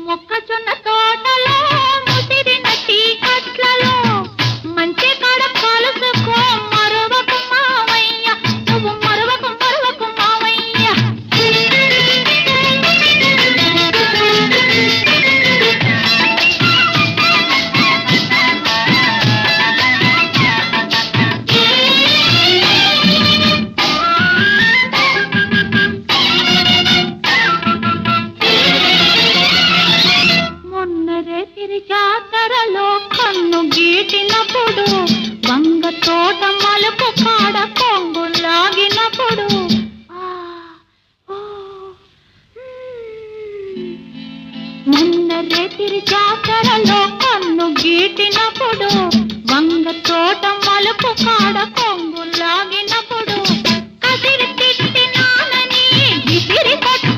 మొక్కజొన్న తోటలో ముసిరిన చీకట్లలో మంచి కాడ కలుసుకో మరవకు మావయ్య, నువ్వు మరవకు మరవకు మావయ్య. జాతరలో కన్ను గీటినప్పుడు వంగ తోట మలుపు కాడ కొంగు లాగినప్పుడు మొన్న రేతిరి జాతరలో కన్ను గీటినప్పుడు వంగ తోట మలుపు కాడ కొంగు లాగినప్పుడు కసిరి తిట్టినానని విసిరి కొట్టు